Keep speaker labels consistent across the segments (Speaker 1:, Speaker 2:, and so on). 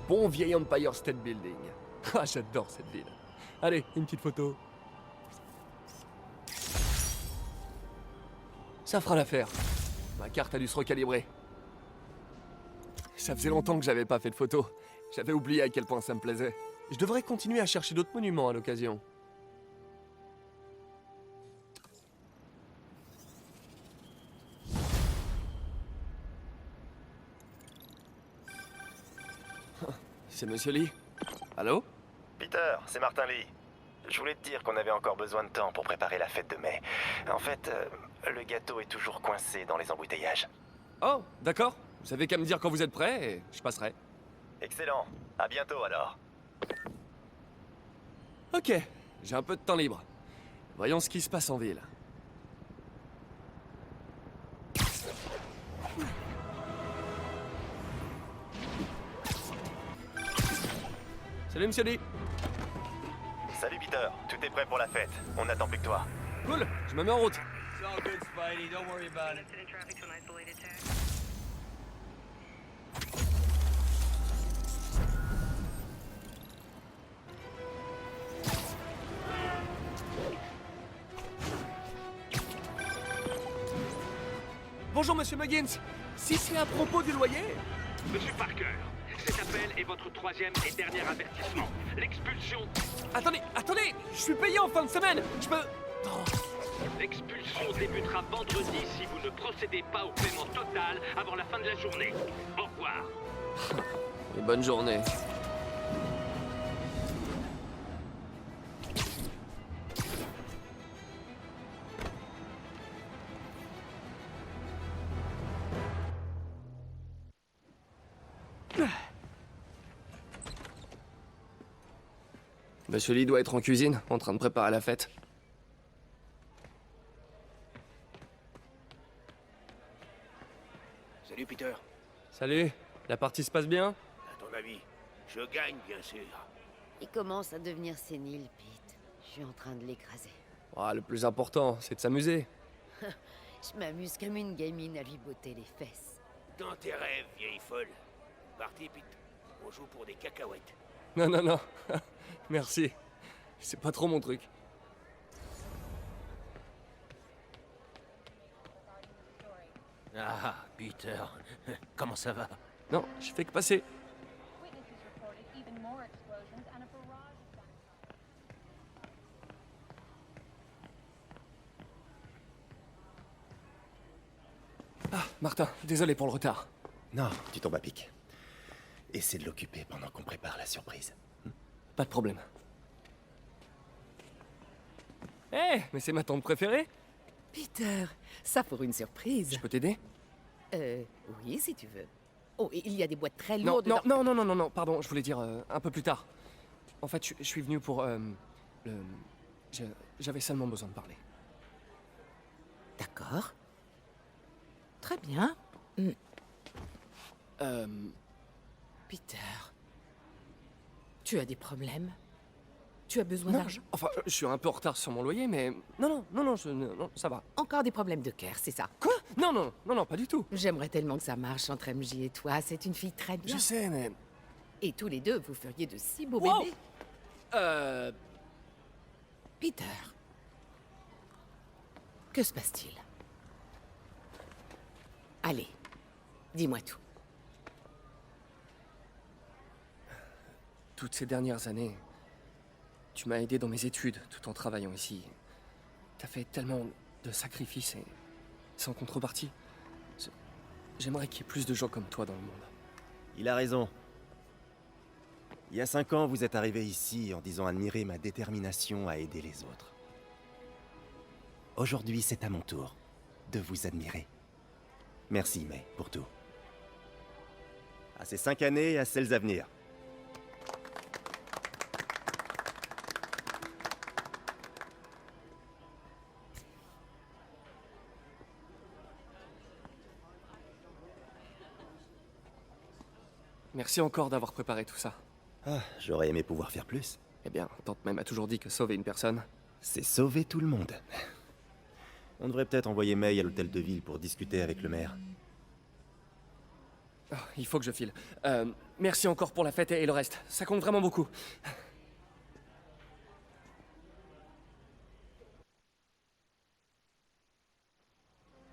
Speaker 1: bon vieil Empire State Building. Ah, j'adore cette ville. Allez, une petite photo. Ça fera l'affaire. Ma carte a dû se recalibrer. Ça faisait longtemps que j'avais pas fait de photos. J'avais oublié à quel point ça me plaisait. Je devrais continuer à chercher d'autres monuments à l'occasion. C'est Monsieur Lee? Allô?
Speaker 2: Peter, c'est Martin Lee. Je voulais te dire qu'on avait encore besoin de temps pour préparer la fête de mai. En fait, le gâteau est toujours coincé dans les embouteillages.
Speaker 1: Oh, d'accord. Vous avez qu'à me dire quand vous êtes prêt et je passerai.
Speaker 2: Excellent. À bientôt alors.
Speaker 1: Ok, j'ai un peu de temps libre. Voyons ce qui se passe en ville. Salut Monsieur Lee.
Speaker 2: Salut Peter, tout est prêt pour la fête. On n'attend plus que toi.
Speaker 1: Cool, je me mets en route.
Speaker 3: It's all good, Spidey. Don't worry about it.
Speaker 1: Bonjour Monsieur Muggins. Si c'est à propos du loyer...
Speaker 4: Monsieur Parker, cet appel est votre troisième et dernier avertissement. L'expulsion...
Speaker 1: Attendez, je suis payé en fin de semaine. Je peux... Oh.
Speaker 4: L'expulsion débutera vendredi si vous ne procédez pas au paiement total avant la fin de la journée. Au revoir.
Speaker 1: Et bonne journée. Monsieur Lee doit être en cuisine, en train de préparer la fête.
Speaker 5: Salut Peter.
Speaker 1: Salut, la partie se passe bien?
Speaker 5: À ton avis, je gagne bien sûr.
Speaker 6: Il commence à devenir sénile, Pete. Je suis en train de l'écraser.
Speaker 1: Ah, le plus important, c'est de s'amuser.
Speaker 6: Je m'amuse comme une gamine à lui botter les fesses.
Speaker 5: Dans tes rêves, vieille folle. Parti, Pete. On joue pour des cacahuètes.
Speaker 1: Non. Merci. C'est pas trop mon truc.
Speaker 5: Ah, Peter. Comment ça va?
Speaker 1: Non, je fais que passer.
Speaker 7: Witnesses reported even more explosions and a barrage of gunfire.
Speaker 1: Ah, Martin, désolé pour le retard.
Speaker 2: Non, tu tombes à pic. Essaie de l'occuper pendant qu'on prépare la surprise.
Speaker 1: Pas de problème. Eh, mais c'est ma tante préférée.
Speaker 8: Peter, ça pour une surprise.
Speaker 1: Je peux t'aider?
Speaker 8: Oui, si tu veux. Oh, et il y a des boîtes très
Speaker 1: Non,
Speaker 8: lourdes.
Speaker 1: non, pardon, je voulais dire un peu plus tard. En fait, je suis venu pour, j'avais seulement besoin de parler.
Speaker 8: D'accord. Très bien. Peter, tu as des problèmes? Tu as besoin
Speaker 1: Non,
Speaker 8: d'argent?
Speaker 1: enfin, je suis un peu en retard sur mon loyer, mais... Non, ça va.
Speaker 8: Encore des problèmes de cœur, c'est ça?
Speaker 1: Quoi? Non, pas du tout.
Speaker 8: J'aimerais tellement que ça marche entre MJ et toi. C'est une fille très bien.
Speaker 1: Je sais, mais...
Speaker 8: Et tous les deux, vous feriez de si beaux
Speaker 1: Wow.
Speaker 8: bébés. Peter, que se passe-t-il? Allez, dis-moi tout.
Speaker 1: Toutes ces dernières années, tu m'as aidé dans mes études tout en travaillant ici. T'as fait tellement de sacrifices et sans contrepartie. J'aimerais qu'il y ait plus de gens comme toi dans le monde.
Speaker 2: Il a raison. Il y a 5 ans, vous êtes arrivé ici en disant admirer ma détermination à aider les autres. Aujourd'hui, c'est à mon tour de vous admirer. Merci, May, pour tout. À ces 5 années et à celles à venir.
Speaker 1: Merci encore d'avoir préparé tout ça.
Speaker 2: Ah, j'aurais aimé pouvoir faire plus.
Speaker 1: Eh bien, tante même a toujours dit que sauver une personne...
Speaker 2: C'est sauver tout le monde. On devrait peut-être envoyer May à l'hôtel de ville pour discuter avec le maire.
Speaker 1: Oh, il faut que je file. Merci encore pour la fête et le reste. Ça compte vraiment beaucoup.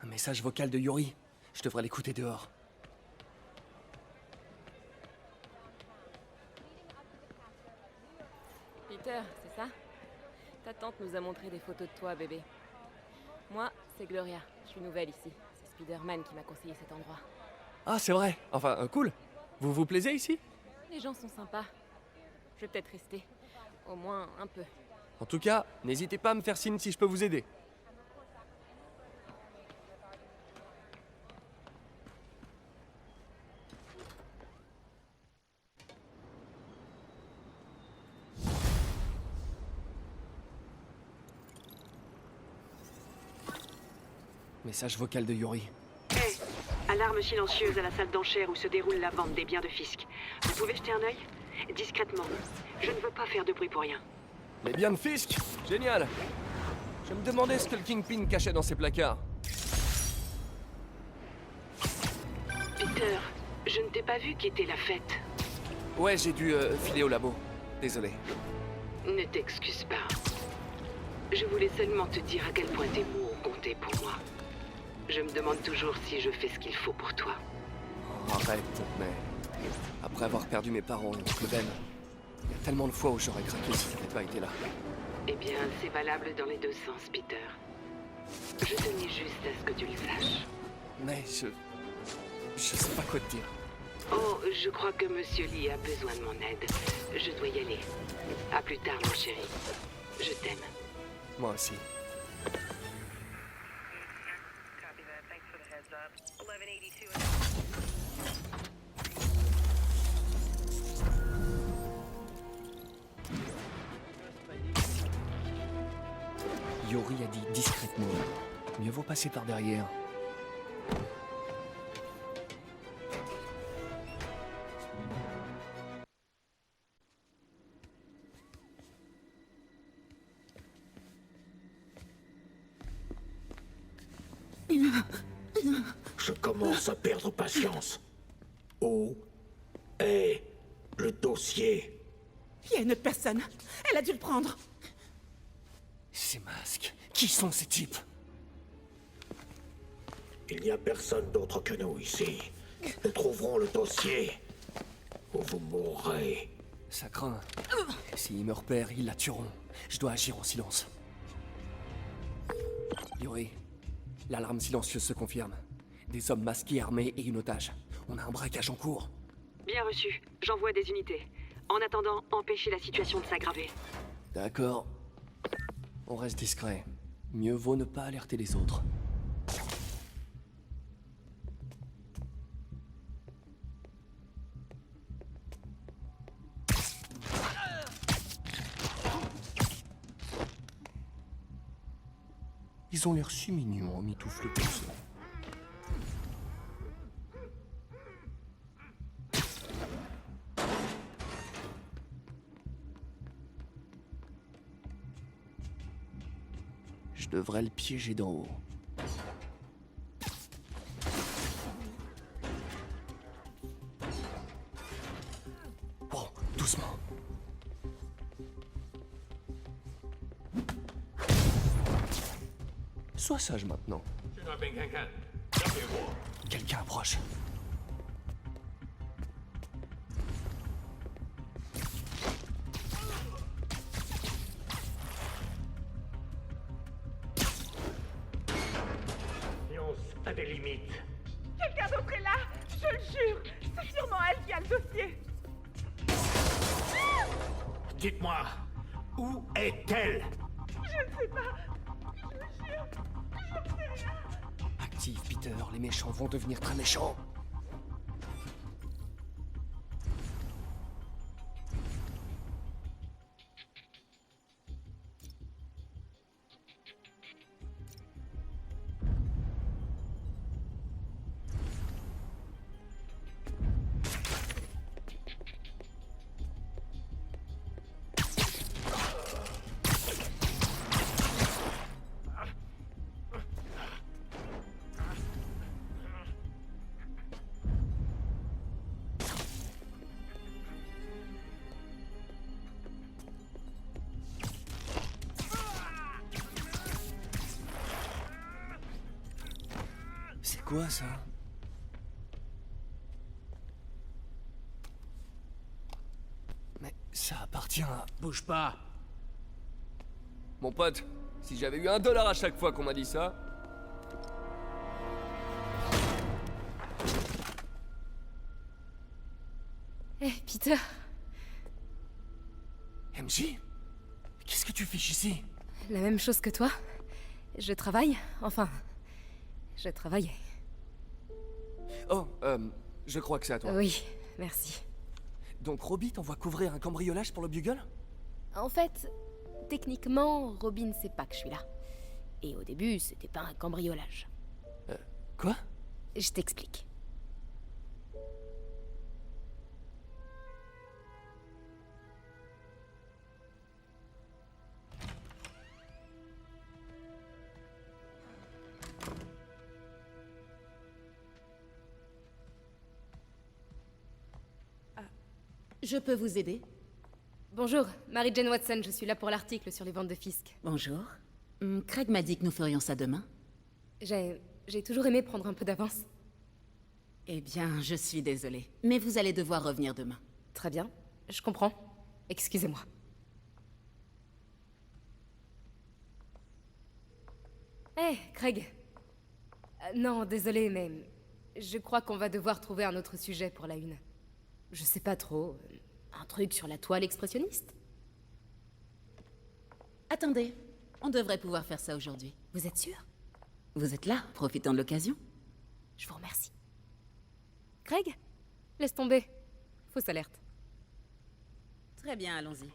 Speaker 1: Un message vocal de Yuri. Je devrais l'écouter dehors.
Speaker 9: Peter, c'est ça? Ta tante nous a montré des photos de toi, bébé. Moi, c'est Gloria. Je suis nouvelle ici. C'est Spider-Man qui m'a conseillé cet endroit.
Speaker 1: Ah, c'est vrai. Enfin, cool. Vous vous plaisez ici?
Speaker 9: Les gens sont sympas. Je vais peut-être rester. Au moins un peu.
Speaker 1: En tout cas, n'hésitez pas à me faire signe si je peux vous aider. Message vocal de Yuri.
Speaker 10: Hey, alarme silencieuse à la salle d'enchères où se déroule la vente des biens de Fisk. Vous pouvez jeter un œil? Discrètement. Je ne veux pas faire de bruit pour rien.
Speaker 1: Les biens de Fisk? Génial. Je me demandais ce que le Kingpin cachait dans ses placards.
Speaker 10: Peter, je ne t'ai pas vu quitter la fête.
Speaker 1: Ouais, j'ai dû filer au labo. Désolé.
Speaker 10: Ne t'excuse pas. Je voulais seulement te dire à quel point tes mots ont compté pour moi. Je me demande toujours si je fais ce qu'il faut pour toi.
Speaker 1: Oh, arrête, mais... Après avoir perdu mes parents et oncle Ben, il y a tellement de fois où j'aurais craqué si t'avais pas été là.
Speaker 10: Eh bien, c'est valable dans les deux sens, Peter. Je tenais juste à ce que tu le saches.
Speaker 1: Mais je sais pas quoi te dire.
Speaker 10: Oh, je crois que Monsieur Lee a besoin de mon aide. Je dois y aller. À plus tard, mon chéri. Je t'aime.
Speaker 1: Moi aussi. Yuri a dit discrètement. Mieux vaut passer par derrière.
Speaker 5: Je commence à perdre patience. Où est le dossier?
Speaker 8: Il y a une autre personne. Elle a dû le prendre.
Speaker 1: Ces masques, qui sont ces types?
Speaker 5: Il n'y a personne d'autre que nous ici. Nous trouverons le dossier. Ou vous mourrez.
Speaker 1: Ça craint. S'ils me repèrent, ils la tueront. Je dois agir en silence. Yuri, l'alarme silencieuse se confirme. Des hommes masqués, armés et une otage. On a un braquage en cours.
Speaker 10: Bien reçu. J'envoie des unités. En attendant, empêchez la situation de s'aggraver.
Speaker 1: D'accord. On reste discret. Mieux vaut ne pas alerter les autres. Ils ont l'air si mignons en mitoufle tous. Je devrais le piéger d'en haut. Bon, doucement. Sois sage maintenant. Quelqu'un approche.
Speaker 5: À des limites.
Speaker 8: Quelqu'un d'autre est là. Je le jure. C'est sûrement elle qui a le dossier.
Speaker 5: Dites-moi, où est-elle?
Speaker 8: Je ne sais pas. Je le jure. Je ne sais rien.
Speaker 1: Active, Peter. Les méchants vont devenir très méchants. quoi ça? Mais ça appartient à...
Speaker 3: Bouge pas.
Speaker 1: Mon pote, si j'avais eu $1 à chaque fois qu'on m'a dit ça...
Speaker 9: Eh, Peter,
Speaker 1: MJ? Qu'est-ce que tu fiches ici?
Speaker 9: la même chose que toi. Je travaille, enfin... Je travaillais.
Speaker 1: Oh, je crois que c'est à toi.
Speaker 9: Oui, merci.
Speaker 1: Donc Robbie t'envoie couvrir un cambriolage pour le Bugle?
Speaker 9: En fait, techniquement, Robin sait pas que je suis là. Et au début, c'était pas un cambriolage.
Speaker 1: Quoi?
Speaker 9: Je t'explique.
Speaker 11: Je peux vous aider?
Speaker 9: Bonjour, Mary-Jane Watson, je suis là pour l'article sur les ventes de Fisk.
Speaker 11: Bonjour. Craig m'a dit que nous ferions ça demain.
Speaker 9: J'ai toujours aimé prendre un peu d'avance.
Speaker 11: Eh bien, je suis désolée. Mais vous allez devoir revenir demain.
Speaker 9: Très bien, je comprends. Excusez-moi. Hé, Craig. Non, désolé, mais... Je crois qu'on va devoir trouver un autre sujet pour la une. Je sais pas trop... Un truc sur la toile expressionniste?
Speaker 11: Attendez, on devrait pouvoir faire ça aujourd'hui.
Speaker 9: Vous êtes sûr?
Speaker 11: Vous êtes là, profitant de l'occasion.
Speaker 9: Je vous remercie. Craig? Laisse tomber. Fausse alerte.
Speaker 11: Très bien, allons-y.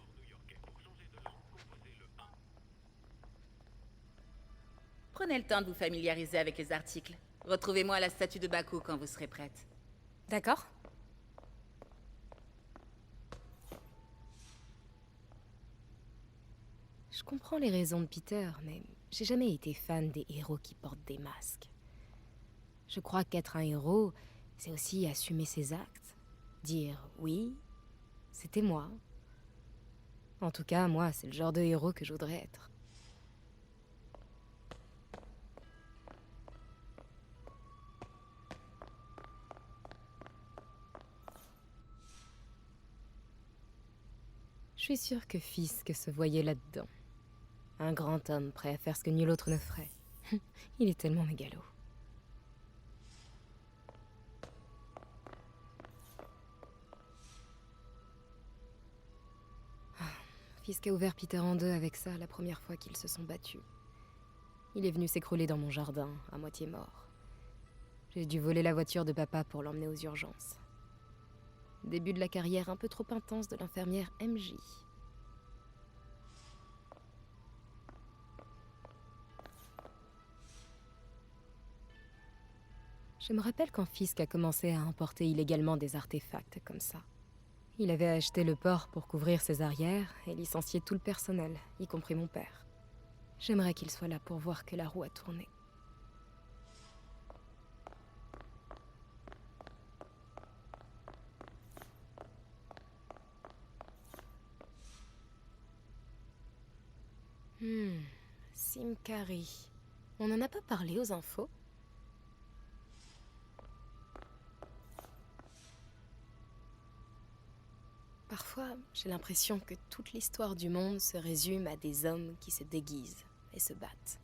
Speaker 11: Prenez le temps de vous familiariser avec les articles. Retrouvez-moi à la statue de Baku quand vous serez prête.
Speaker 9: D'accord. Je comprends les raisons de Peter, mais j'ai jamais été fan des héros qui portent des masques. Je crois qu'être un héros, c'est aussi assumer ses actes. Dire oui, c'était moi. En tout cas, moi, c'est le genre de héros que je voudrais être. Je suis sûre que Fisk se voyait là-dedans. Un grand homme prêt à faire ce que nul autre ne ferait. Il est tellement mégalo. Fisk a ouvert Peter en deux avec ça la première fois qu'ils se sont battus. Il est venu s'écrouler dans mon jardin, à moitié mort. J'ai dû voler la voiture de papa pour l'emmener aux urgences. Début de la carrière un peu trop intense de l'infirmière MJ. Je me rappelle quand Fisk a commencé à importer illégalement des artefacts comme ça. Il avait acheté le port pour couvrir ses arrières et licencié tout le personnel, y compris mon père. J'aimerais qu'il soit là pour voir que la roue a tourné. Simkari. On n'en a pas parlé aux infos? Parfois, j'ai l'impression que toute l'histoire du monde se résume à des hommes qui se déguisent et se battent.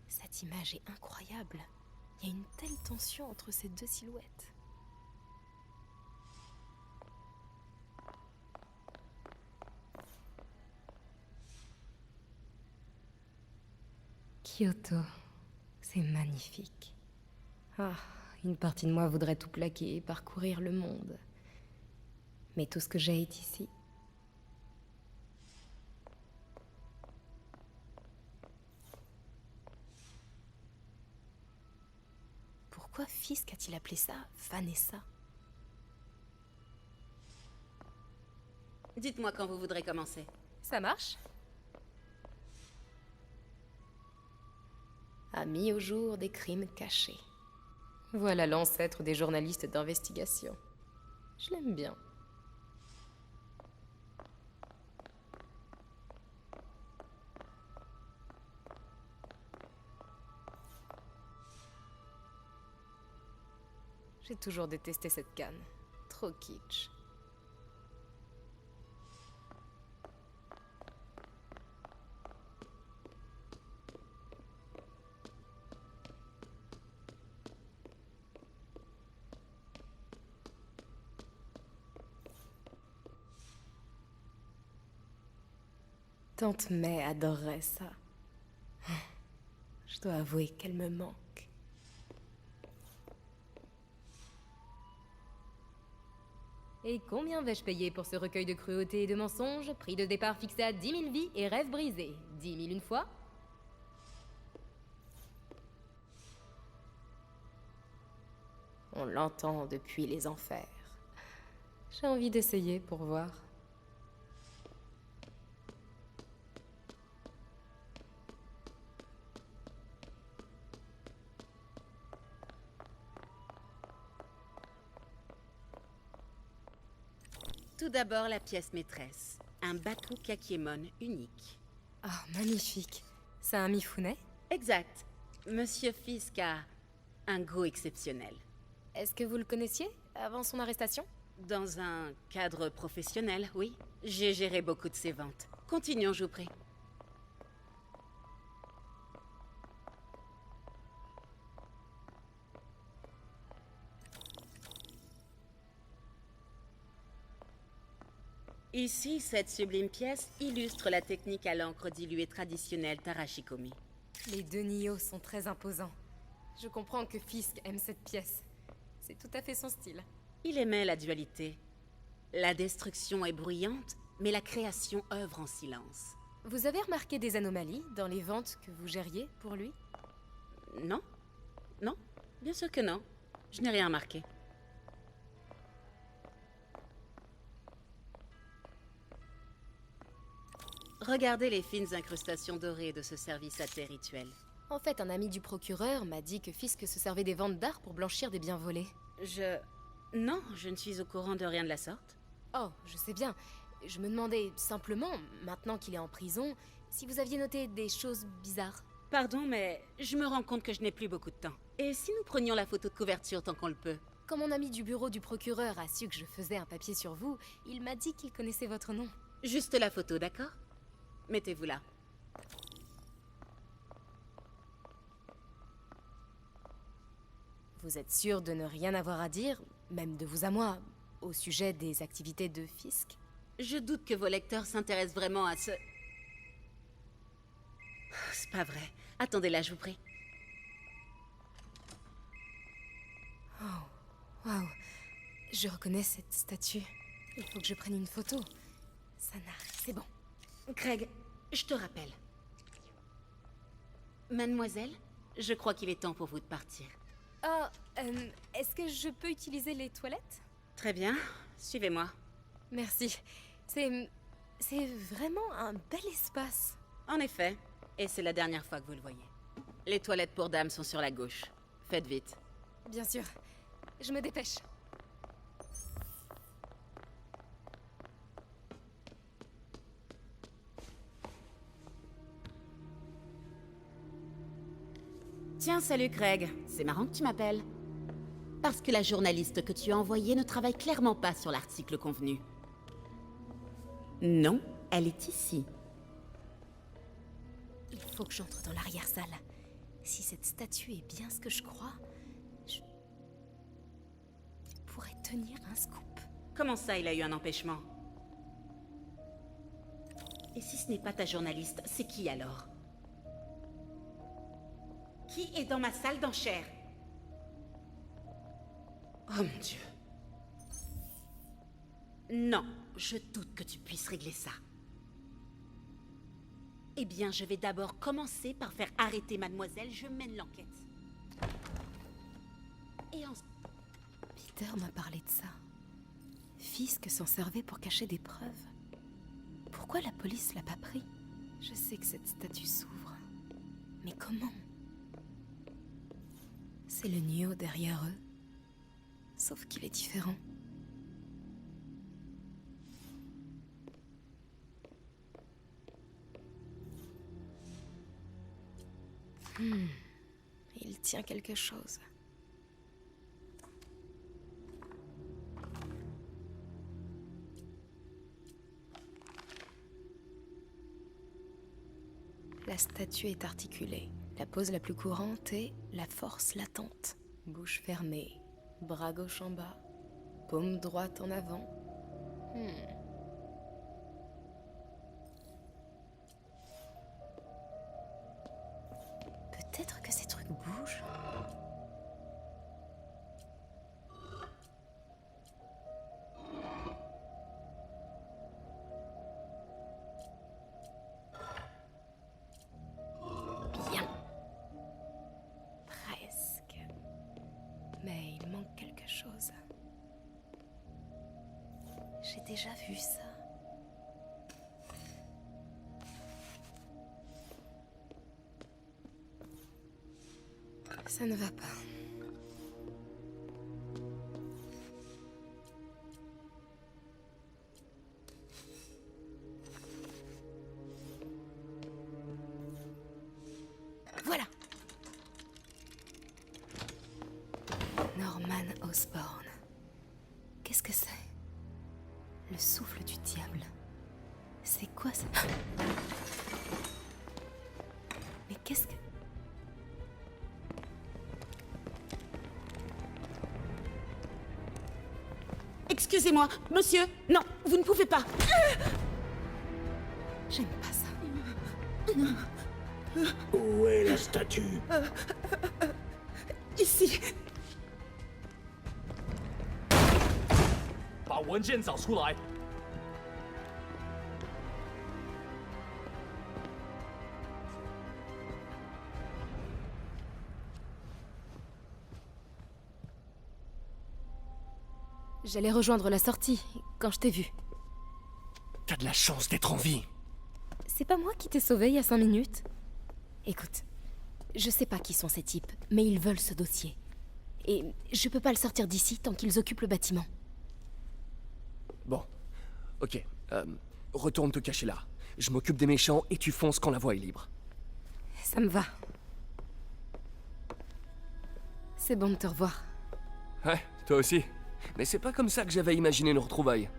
Speaker 9: Cette image est incroyable. Il y a une telle tension entre ces deux silhouettes. Kyoto, c'est magnifique. Ah, une partie de moi voudrait tout plaquer et parcourir le monde. Mais tout ce que j'ai est ici. Pourquoi Fisk a-t-il appelé ça Vanessa?
Speaker 11: Dites-moi quand vous voudrez commencer.
Speaker 9: Ça marche? A mis au jour des crimes cachés. Voilà l'ancêtre des journalistes d'investigation. Je l'aime bien. J'ai toujours détesté cette canne. Trop kitsch. Tante May adorerait ça. Je dois avouer qu'elle me manque. Et combien vais-je payer pour ce recueil de cruauté et de mensonges? Prix de départ fixé à 10 000 vies et rêves brisés. 10 000 une fois? On l'entend depuis les enfers. J'ai envie d'essayer pour voir.
Speaker 11: Tout d'abord, la pièce maîtresse. Un Baku Kakiemon unique.
Speaker 9: Ah, magnifique. C'est un Mifune?
Speaker 11: Exact. Monsieur Fisk a un goût exceptionnel.
Speaker 9: Est-ce que vous le connaissiez avant son arrestation?
Speaker 11: Dans un cadre professionnel, oui. J'ai géré beaucoup de ses ventes. Continuons, je vous prie. Ici, cette sublime pièce illustre la technique à l'encre diluée traditionnelle Tarashikomi.
Speaker 9: Les deux Nioh sont très imposants. Je comprends que Fisk aime cette pièce. C'est tout à fait son style.
Speaker 11: Il aimait la dualité. La destruction est bruyante, mais la création œuvre en silence.
Speaker 9: Vous avez remarqué des anomalies dans les ventes que vous gériez pour lui?
Speaker 11: Non. Non, bien sûr que non. Je n'ai rien remarqué. Regardez les fines incrustations dorées de ce service à thé rituel.
Speaker 9: En fait, un ami du procureur m'a dit que Fisk se servait des ventes d'art pour blanchir des biens volés.
Speaker 11: Non, je ne suis au courant de rien de la sorte.
Speaker 9: Oh, je sais bien. Je me demandais simplement, maintenant qu'il est en prison, si vous aviez noté des choses bizarres.
Speaker 11: Pardon, mais je me rends compte que je n'ai plus beaucoup de temps. Et si nous prenions la photo de couverture tant qu'on le peut?
Speaker 9: Quand mon ami du bureau du procureur a su que je faisais un papier sur vous, il m'a dit qu'il connaissait votre nom.
Speaker 11: Juste la photo, d'accord? Mettez-vous là.
Speaker 9: Vous êtes sûr de ne rien avoir à dire, même de vous à moi, au sujet des activités de Fisk?
Speaker 11: Je doute que vos lecteurs s'intéressent vraiment à ce... C'est pas vrai. Attendez là, je vous prie.
Speaker 9: Oh, waouh. Je reconnais cette statue. Il faut que je prenne une photo. Ça n'arrive, c'est bon.
Speaker 11: Craig, je te rappelle. Mademoiselle, je crois qu'il est temps pour vous de partir.
Speaker 9: Ah, est-ce que je peux utiliser les toilettes?
Speaker 11: Très bien, suivez-moi.
Speaker 9: Merci. C'est vraiment un bel espace.
Speaker 11: En effet, et c'est la dernière fois que vous le voyez. Les toilettes pour dames sont sur la gauche. Faites vite.
Speaker 9: Bien sûr. Je me dépêche.
Speaker 11: Tiens, salut Craig. C'est marrant que tu m'appelles. Parce que la journaliste que tu as envoyée ne travaille clairement pas sur l'article convenu. Non, elle est ici.
Speaker 9: Il faut que j'entre dans l'arrière-salle. Si cette statue est bien ce que je crois, je pourrais tenir un scoop.
Speaker 11: Comment ça, il a eu un empêchement? Et si ce n'est pas ta journaliste, c'est qui alors? Qui est dans ma salle d'enchères? Oh mon Dieu. Non, je doute que tu puisses régler ça. Eh bien, je vais d'abord commencer par faire arrêter mademoiselle, je mène l'enquête. Et ensuite...
Speaker 9: Peter m'a parlé de ça. Fisk s'en servait pour cacher des preuves. Pourquoi la police l'a pas pris? Je sais que cette statue s'ouvre. Mais comment? C'est le Nioh derrière eux. Sauf qu'il est différent. Il tient quelque chose. La statue est articulée. La pose la plus courante est la force latente. Bouche fermée, bras gauche en bas, paume droite en avant. Peut-être que ces trucs bougent. Bien. Presque. Mais il manque quelque chose. J'ai déjà vu ça. Ça ne va pas. Voilà. Norman Osborn. Qu'est-ce que c'est? Le souffle du diable. C'est quoi ça? Mais qu'est-ce que...
Speaker 11: Excusez-moi, monsieur. Non, vous ne pouvez pas.
Speaker 9: J'aime pas ça.
Speaker 5: Où est la statue?
Speaker 11: Ici.
Speaker 3: 把文件找出来。
Speaker 9: J'allais rejoindre la sortie quand je t'ai vu.
Speaker 1: T'as de la chance d'être en vie.
Speaker 9: C'est pas moi qui t'ai sauvé il y a 5 minutes. Écoute, je sais pas qui sont ces types, mais ils veulent ce dossier. Et je peux pas le sortir d'ici tant qu'ils occupent le bâtiment.
Speaker 1: Bon, ok. Retourne te cacher là. Je m'occupe des méchants et tu fonces quand la voie est libre.
Speaker 9: Ça me va. C'est bon de te revoir.
Speaker 1: Ouais, toi aussi. Mais c'est pas comme ça que j'avais imaginé nos retrouvailles.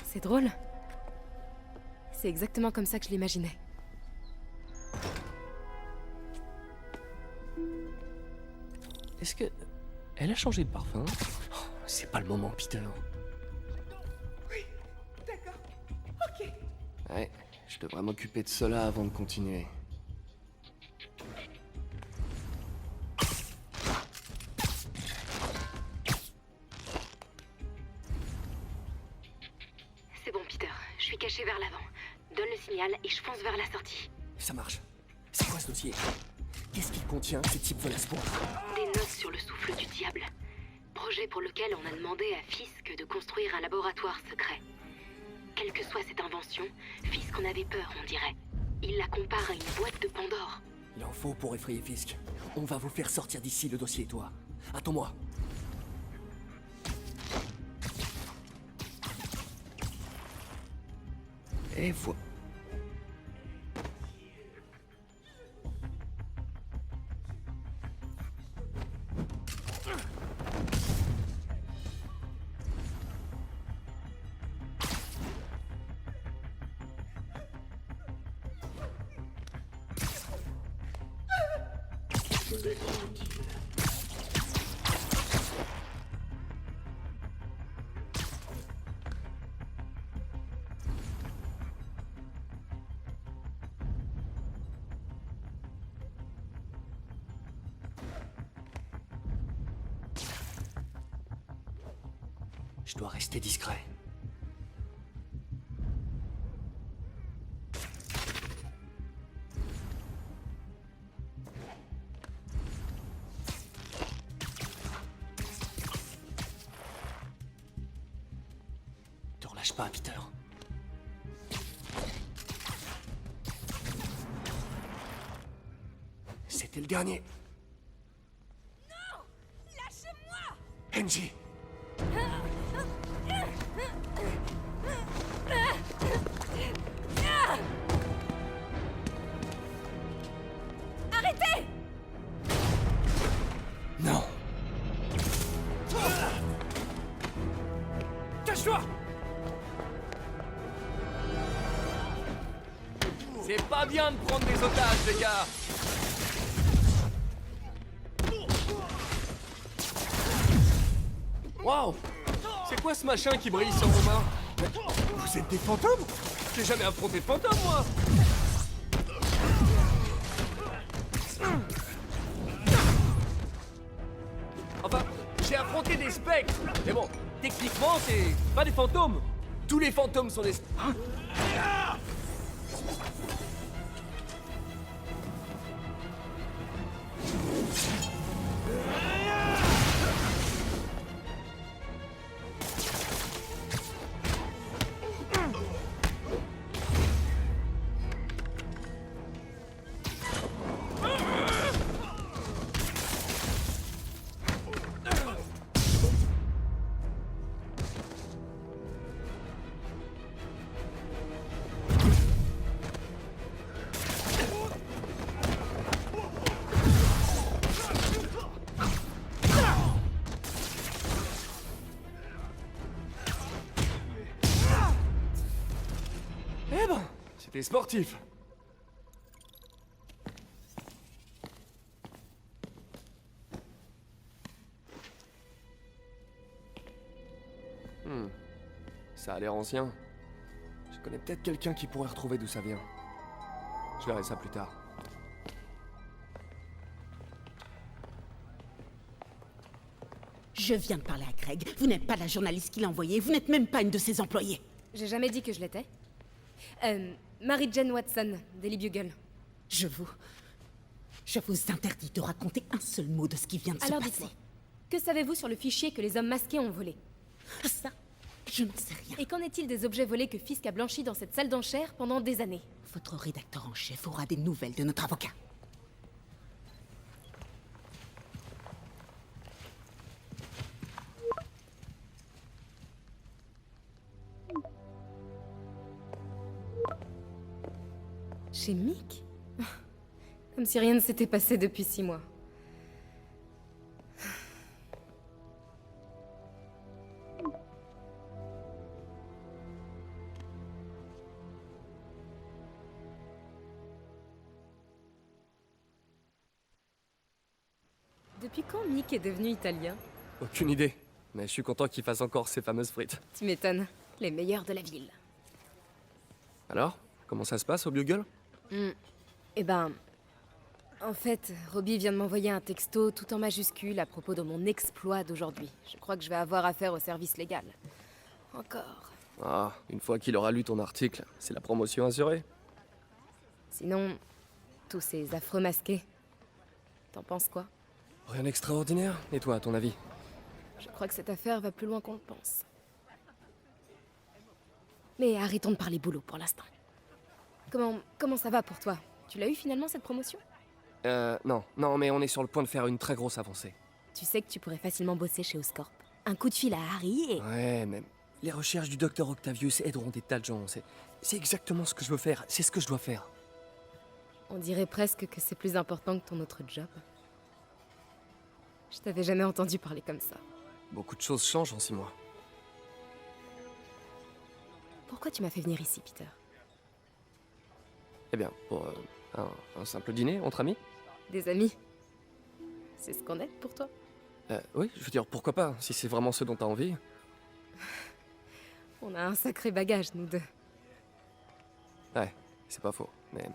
Speaker 9: C'est drôle. C'est exactement comme ça que je l'imaginais.
Speaker 1: Est-ce que... Elle a changé de parfum? Oh, c'est pas le moment, Peter.
Speaker 8: Oui, d'accord. Ok.
Speaker 1: Ouais, je devrais m'occuper de cela avant de continuer.
Speaker 10: C'est bon, Peter. Je suis caché vers l'avant. Donne le signal et je fonce vers la sortie.
Speaker 1: Ça marche. C'est quoi ce dossier? Qu'est-ce qu'il contient? Ces types veulent espoir.
Speaker 10: Des notes sur le souffle du diable. Projet pour lequel on a demandé à Fisk de construire un laboratoire secret. Quelle que soit cette invention, Fisk en avait peur, on dirait. Il la compare à une boîte de Pandore.
Speaker 1: Il en faut pour effrayer Fisk. On va vous faire sortir d'ici, le dossier et toi. Attends-moi. Et voilà.
Speaker 5: Vous êtes inutile.
Speaker 1: Je dois rester discret. Te relâche pas, Peter. C'était le dernier.
Speaker 8: Non! Lâchez-moi!
Speaker 1: Angie!
Speaker 8: Arrêtez!
Speaker 1: Non! Cache-toi! C'est pas bien de prendre des otages, les gars. Waouh! C'est quoi ce machin qui brille sur vos mains? Vous êtes des fantômes? J'ai jamais affronté de fantômes, moi! Enfin, j'ai affronté des spectres! Mais bon, techniquement, c'est pas des fantômes! Tous les fantômes sont des... Hein? Eh ben, c'était sportif. Ça a l'air ancien. Je connais peut-être quelqu'un qui pourrait retrouver d'où ça vient. Je verrai ça plus tard.
Speaker 11: Je viens de parler à Craig. Vous n'êtes pas la journaliste qu'il a envoyée. Vous n'êtes même pas une de ses employées.
Speaker 9: J'ai jamais dit que je l'étais. Mary-Jane Watson, Daily Bugle.
Speaker 11: Je vous interdis de raconter un seul mot de ce qui vient de se
Speaker 9: Alors
Speaker 11: passer.
Speaker 9: dites-moi, que savez-vous sur le fichier que les hommes masqués ont volé?
Speaker 11: Ça, je ne sais rien.
Speaker 9: Et qu'en est-il des objets volés que Fisk a blanchis dans cette salle d'enchères pendant des années?
Speaker 11: Votre rédacteur en chef aura des nouvelles de notre avocat.
Speaker 9: Chez Mick? Comme si rien ne s'était passé depuis 6 mois. Depuis quand Mick est devenu italien?
Speaker 1: Aucune idée. Mais je suis content qu'il fasse encore ses fameuses frites.
Speaker 9: Tu m'étonnes. Les meilleurs de la ville.
Speaker 1: Alors, comment ça se passe au Bugle?
Speaker 9: Eh ben... En fait, Robbie vient de m'envoyer un texto tout en majuscule à propos de mon exploit d'aujourd'hui. Je crois que je vais avoir affaire au service légal. Encore.
Speaker 1: Ah, une fois qu'il aura lu ton article, c'est la promotion assurée.
Speaker 9: Sinon, tous ces affreux masqués. T'en penses quoi?
Speaker 1: Rien d'extraordinaire. Et toi, à ton avis?
Speaker 9: Je crois que cette affaire va plus loin qu'on le pense. Mais arrêtons de parler boulot pour l'instant. Comment ça va pour toi? Tu l'as eu finalement cette promotion?
Speaker 1: Non, mais on est sur le point de faire une très grosse avancée.
Speaker 9: Tu sais que tu pourrais facilement bosser chez Oscorp. Un coup de fil à Harry et...
Speaker 1: Ouais, mais les recherches du docteur Octavius aideront des tas de gens. C'est exactement ce que je veux faire. C'est ce que je dois faire.
Speaker 9: On dirait presque que c'est plus important que ton autre job. Je t'avais jamais entendu parler comme ça.
Speaker 1: Beaucoup de choses changent en 6 mois.
Speaker 9: Pourquoi tu m'as fait venir ici, Peter?
Speaker 1: Eh bien, pour un simple dîner entre amis.
Speaker 9: Des amis? C'est ce qu'on est pour toi?
Speaker 1: Oui, je veux dire, pourquoi pas, si c'est vraiment ce dont t'as envie.
Speaker 9: On a un sacré bagage, nous deux.
Speaker 1: Ouais, c'est pas faux, mais...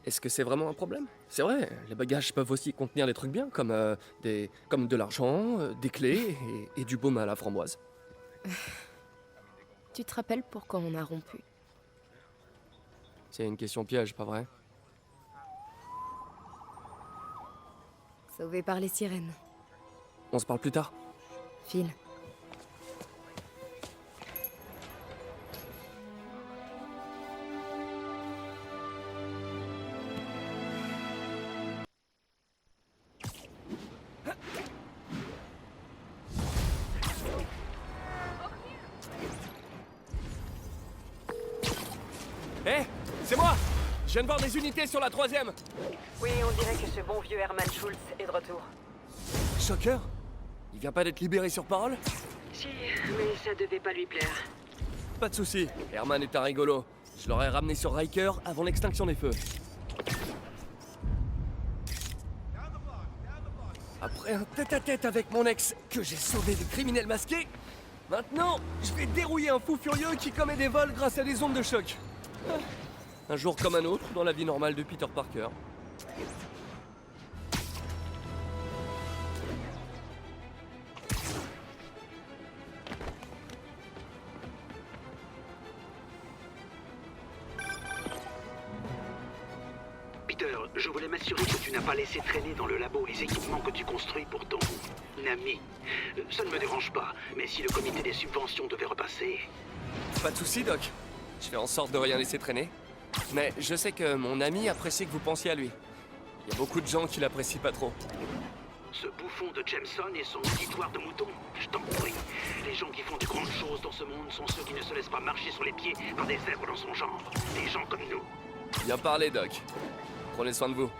Speaker 1: Est-ce que c'est vraiment un problème? C'est vrai, les bagages peuvent aussi contenir des trucs bien, comme de l'argent, des clés et du baume à la framboise.
Speaker 9: Tu te rappelles pourquoi on a rompu?
Speaker 1: C'est une question piège, pas vrai?
Speaker 9: Sauvé par les sirènes.
Speaker 1: On se parle plus tard?
Speaker 9: Phil.
Speaker 1: Hé, c'est moi! Je viens de voir des unités sur la 3e!
Speaker 12: Oui, on dirait que ce bon vieux Herman Schultz est de retour.
Speaker 1: Shocker? Il vient pas d'être libéré sur parole?
Speaker 12: Si, mais ça devait pas lui plaire.
Speaker 1: Pas de soucis, Herman est un rigolo. Je l'aurais ramené sur Riker avant l'extinction des feux. Après un tête-à-tête avec mon ex que j'ai sauvé des criminels masqués, maintenant, je vais dérouiller un fou furieux qui commet des vols grâce à des ondes de choc. Un jour comme un autre dans la vie normale de Peter Parker.
Speaker 4: Peter, je voulais m'assurer que tu n'as pas laissé traîner dans le labo les équipements que tu construis pour ton ami. Ça ne me dérange pas, mais si le comité des subventions devait repasser...
Speaker 1: Pas de soucis, Doc. Je fais en sorte de rien laisser traîner. Mais je sais que mon ami apprécie que vous pensiez à lui. Il y a beaucoup de gens qui l'apprécient pas trop.
Speaker 4: Ce bouffon de Jameson et son auditoire de mouton, je t'en prie. Les gens qui font de grandes choses dans ce monde sont ceux qui ne se laissent pas marcher sur les pieds par des zèbres dans son genre. Des gens comme nous.
Speaker 1: Bien parlé, Doc. Prenez soin de vous.